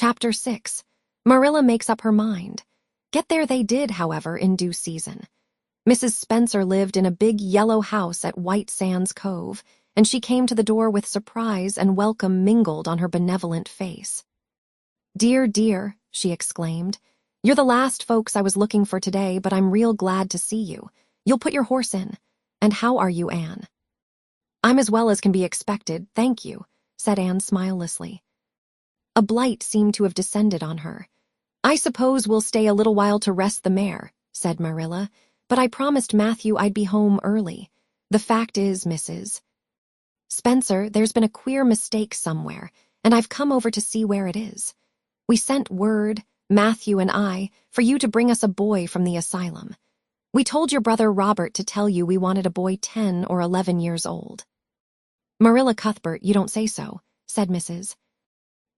Chapter 6. Marilla makes up her mind. Get there they did, however, in due season. Mrs. Spencer lived in a big yellow house at White Sands Cove, and she came to the door with surprise and welcome mingled on her benevolent face. "Dear, dear," she exclaimed, "you're the last folks I was looking for today, but I'm real glad to see you. You'll put your horse in. And how are you, Anne?" "I'm as well as can be expected, thank you," said Anne smilelessly. A blight seemed to have descended on her. "I suppose we'll stay a little while to rest the mare," said Marilla, "but I promised Matthew I'd be home early. The fact is, Mrs. Spencer, there's been a queer mistake somewhere, and I've come over to see where it is. We sent word, Matthew and I, for you to bring us a boy from the asylum. We told your brother Robert to tell you we wanted a boy 10 or 11 years old." "Marilla Cuthbert, you don't say so," said Mrs.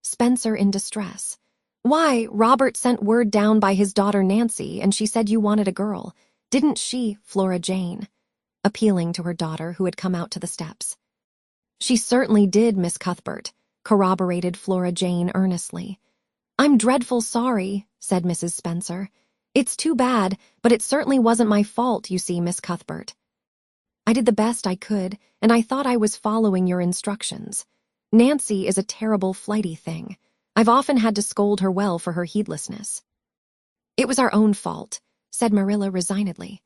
Spencer in distress. "Why, Robert sent word down by his daughter Nancy, and she said you wanted a girl. Didn't she, Flora Jane?" appealing to her daughter who had come out to the steps. "She certainly did, Miss Cuthbert," corroborated Flora Jane earnestly. "I'm dreadful sorry," said Mrs. Spencer. "It's too bad, but it certainly wasn't my fault, you see, Miss Cuthbert. I did the best I could, and I thought I was following your instructions. Nancy is a terrible flighty thing. I've often had to scold her well for her heedlessness." "It was our own fault," said Marilla resignedly.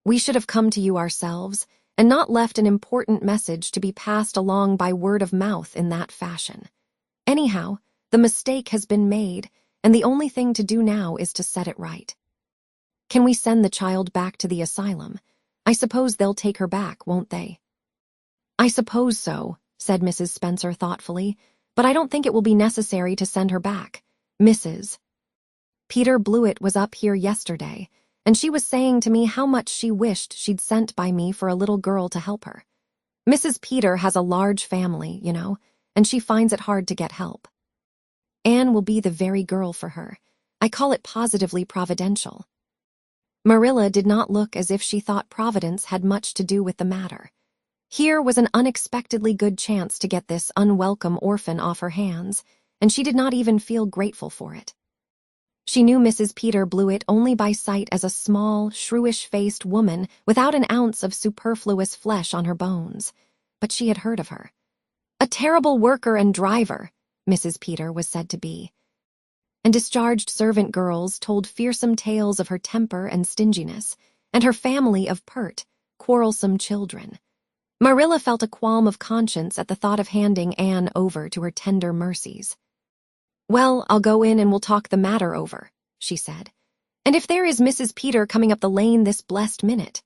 "We should have come to you ourselves, and not left an important message to be passed along by word of mouth in that fashion. Anyhow, the mistake has been made, and the only thing to do now is to set it right. Can we send the child back to the asylum? I suppose they'll take her back, won't they?" "I suppose so," said Mrs. Spencer thoughtfully, "but I don't think it will be necessary to send her back. Mrs. Peter Blewett was up here yesterday, and she was saying to me how much she wished she'd sent by me for a little girl to help her. Mrs. Peter has a large family, you know, and she finds it hard to get help. Anne will be the very girl for her. I call it positively providential." Marilla did not look as if she thought Providence had much to do with the matter. Here was an unexpectedly good chance to get this unwelcome orphan off her hands, and she did not even feel grateful for it. She knew Mrs. Peter Blewett only by sight as a small, shrewish-faced woman without an ounce of superfluous flesh on her bones, but she had heard of her. A terrible worker and driver, Mrs. Peter was said to be, and discharged servant girls told fearsome tales of her temper and stinginess, and her family of pert, quarrelsome children. Marilla felt a qualm of conscience at the thought of handing Anne over to her tender mercies. "Well, I'll go in and we'll talk the matter over," she said. "And if there is Mrs. Peter coming up the lane this blessed minute,"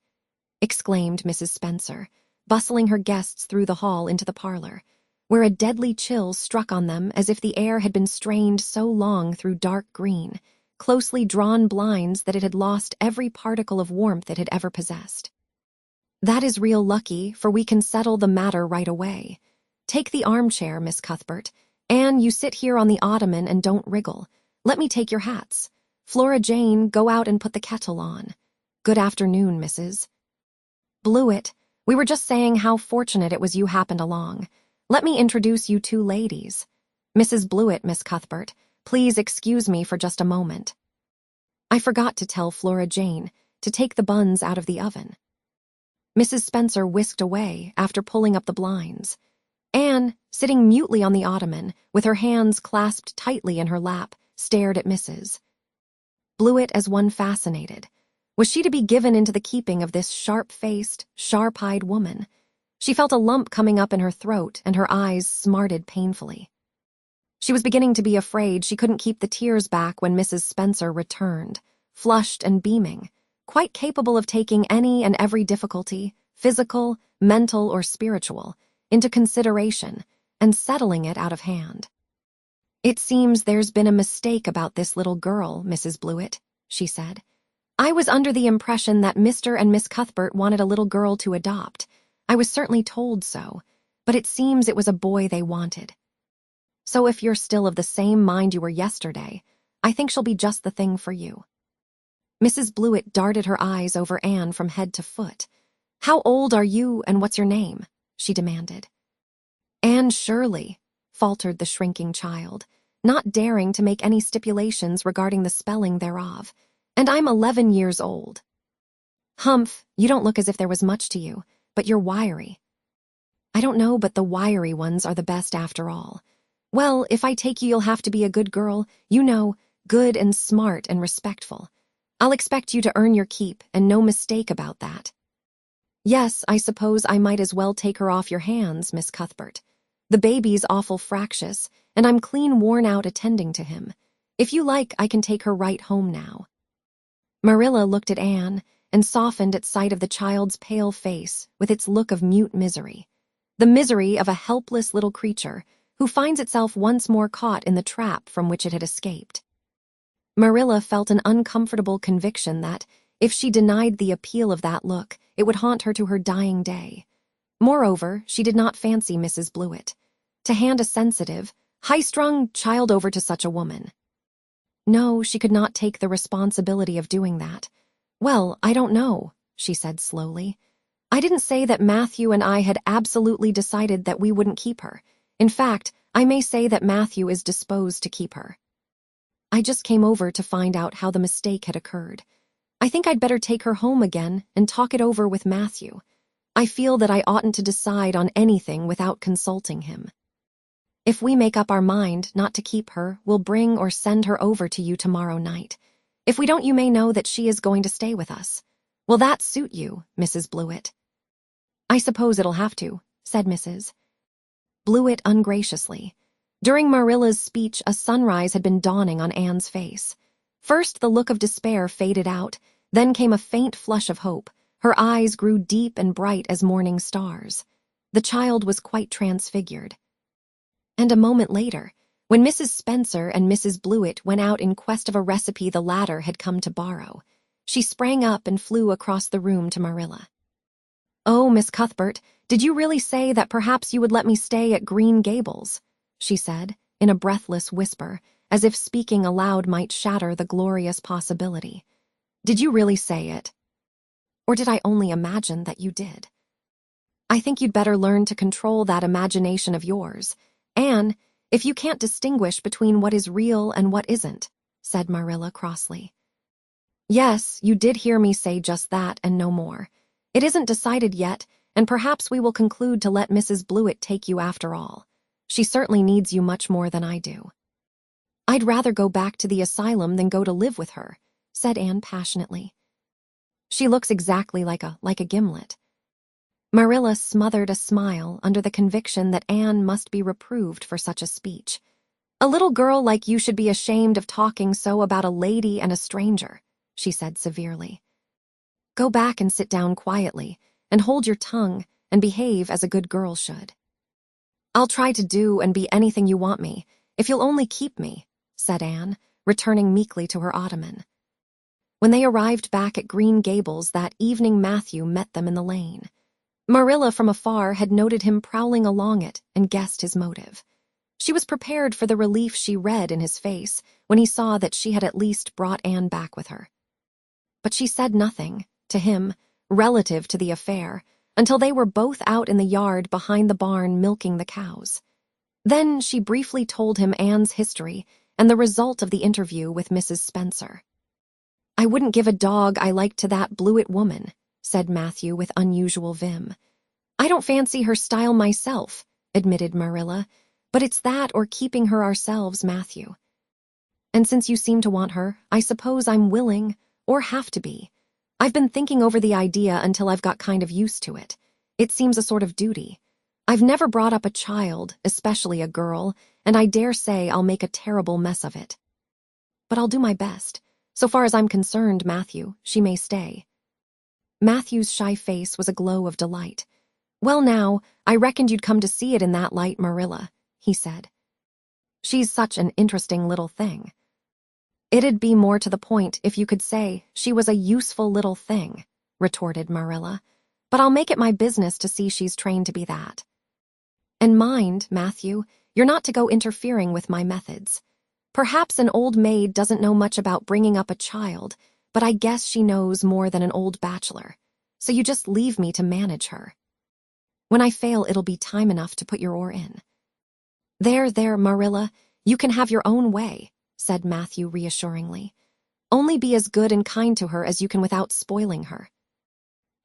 exclaimed Mrs. Spencer, bustling her guests through the hall into the parlor, where a deadly chill struck on them as if the air had been strained so long through dark green, closely drawn blinds that it had lost every particle of warmth it had ever possessed. "That is real lucky, for we can settle the matter right away. Take the armchair, Miss Cuthbert. Anne, you sit here on the ottoman and don't wriggle. Let me take your hats. Flora Jane, go out and put the kettle on. Good afternoon, Mrs. Blewett. We were just saying how fortunate it was you happened along. Let me introduce you two ladies. Mrs. Blewett, Miss Cuthbert, please excuse me for just a moment. I forgot to tell Flora Jane to take the buns out of the oven." Mrs. Spencer whisked away after pulling up the blinds. Anne, sitting mutely on the ottoman, with her hands clasped tightly in her lap, stared at Mrs. Blewett as one fascinated. Was she to be given into the keeping of this sharp-faced, sharp-eyed woman? She felt a lump coming up in her throat, and her eyes smarted painfully. She was beginning to be afraid she couldn't keep the tears back when Mrs. Spencer returned, flushed and beaming, quite capable of taking any and every difficulty, physical, mental, or spiritual, into consideration and settling it out of hand. "It seems there's been a mistake about this little girl, Mrs. Blewett," she said. "I was under the impression that Mr. and Miss Cuthbert wanted a little girl to adopt. I was certainly told so, but it seems it was a boy they wanted. So if you're still of the same mind you were yesterday, I think she'll be just the thing for you." Mrs. Blewett darted her eyes over Anne from head to foot. "How old are you and what's your name?" she demanded. "Anne Shirley," faltered the shrinking child. not daring to make any stipulations regarding the spelling thereof. And I'm 11 years old. Humph, you don't look as if there was much to you, but you're wiry. I don't know, but the wiry ones are the best after all. Well, if I take you, you'll have to be a good girl, you know, good and smart and respectful. I'll expect you to earn your keep, and no mistake about that. Yes, I suppose I might as well take her off your hands, Miss Cuthbert. The baby's awful fractious, and I'm clean worn out attending to him. If you like, I can take her right home now. Marilla looked at Anne and softened at sight of the child's pale face with its look of mute misery. The misery of a helpless little creature who finds itself once more caught in the trap from which it had escaped. Marilla felt an uncomfortable conviction that, if she denied the appeal of that look, it would haunt her to her dying day. Moreover, she did not fancy Mrs. Blewett. To hand a sensitive, high-strung child over to such a woman. No, she could not take the responsibility of doing that. Well, I don't know, she said slowly. I didn't say that Matthew and I had absolutely decided that we wouldn't keep her. In fact, I may say that Matthew is disposed to keep her. I just came over to find out how the mistake had occurred. I think I'd better take her home again and talk it over with Matthew. I feel that I oughtn't to decide on anything without consulting him. If we make up our mind not to keep her, we'll bring or send her over to you tomorrow night. If we don't, you may know that she is going to stay with us. Will that suit you, Mrs. Blewett? I suppose it'll have to, said Mrs. Blewett ungraciously. During Marilla's speech, a sunrise had been dawning on Anne's face. First, the look of despair faded out, then came a faint flush of hope. Her eyes grew deep and bright as morning stars. The child was quite transfigured. And a moment later, when Mrs. Spencer and Mrs. Blewett went out in quest of a recipe the latter had come to borrow, she sprang up and flew across the room to Marilla. "Oh, Miss Cuthbert, did you really say that perhaps you would let me stay at Green Gables?" she said, in a breathless whisper, as if speaking aloud might shatter the glorious possibility. "Did you really say it? Or did I only imagine that you did? I think you'd better learn to control that imagination of yours. Anne, if you can't distinguish between what is real and what isn't," said Marilla crossly. "Yes, you did hear me say just that and no more. It isn't decided yet, and perhaps we will conclude to let Mrs. Blewett take you after all. She certainly needs you much more than I do." "I'd rather go back to the asylum than go to live with her," said Anne passionately. "She looks exactly like a gimlet." Marilla smothered a smile under the conviction that Anne must be reproved for such a speech. "A little girl like you should be ashamed of talking so about a lady and a stranger," she said severely. "Go back and sit down quietly, and hold your tongue, and behave as a good girl should." "I'll try to do and be anything you want me, if you'll only keep me," said Anne, returning meekly to her ottoman. When they arrived back at Green Gables that evening, Matthew met them in the lane. Marilla from afar had noted him prowling along it and guessed his motive. She was prepared for the relief she read in his face when he saw that she had at least brought Anne back with her. But she said nothing, to him, relative to the affair, until they were both out in the yard behind the barn milking the cows. Then she briefly told him Anne's history and the result of the interview with Mrs. Spencer. "I wouldn't give a dog I liked to that Blewett woman," said Matthew with unusual vim. "I don't fancy her style myself," admitted Marilla, "but it's that or keeping her ourselves, Matthew. And since you seem to want her, I suppose I'm willing, or have to be. I've been thinking over the idea until I've got kind of used to it. It seems a sort of duty. I've never brought up a child, especially a girl, and I dare say I'll make a terrible mess of it. But I'll do my best. So far as I'm concerned, Matthew, she may stay." Matthew's shy face was a glow of delight. "Well now, I reckoned you'd come to see it in that light, Marilla," he said. "She's such an interesting little thing." "It'd be more to the point if you could say she was a useful little thing," retorted Marilla. "But I'll make it my business to see she's trained to be that. And mind, Matthew, you're not to go interfering with my methods. Perhaps an old maid doesn't know much about bringing up a child, but I guess she knows more than an old bachelor. So you just leave me to manage her. When I fail, it'll be time enough to put your oar in." There, Marilla, You can have your own way, said Matthew reassuringly. Only be as good and kind to her as you can without spoiling her.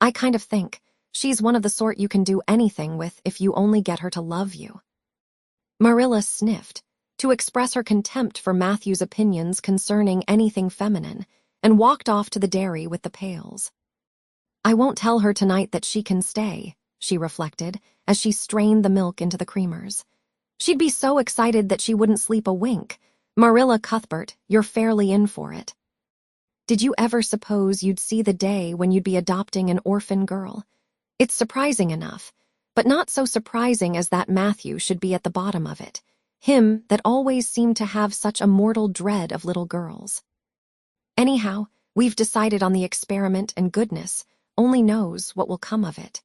I kind of think she's one of the sort you can do anything with if you only get her to love you. Marilla sniffed, to express her contempt for Matthew's opinions concerning anything feminine, and walked off to the dairy with the pails. I won't tell her tonight that she can stay, she reflected, as she strained the milk into the creamers. She'd be so excited that she wouldn't sleep a wink. Marilla Cuthbert, you're fairly in for it. Did you ever suppose you'd see the day when you'd be adopting an orphan girl? It's surprising enough, but not so surprising as that Matthew should be at the bottom of it. Him that always seemed to have such a mortal dread of little girls. Anyhow, we've decided on the experiment, and goodness only knows what will come of it.